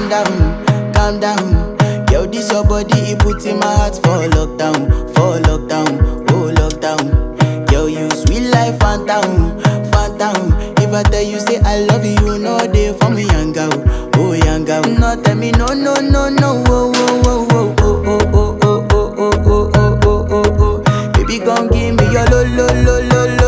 calm down. Yo, this your body, it put in my heart for lockdown, oh lockdown. Yo, you sweet life, phantom, phantom. If I tell you say I love you, you know they for me yanga, oh yanga. No tell me no, no, no, no, oh, oh, oh, oh, oh, oh, oh, oh, oh, oh, oh, oh, oh, oh. Baby, gon' give me your lo, lo, lo, lo, lo.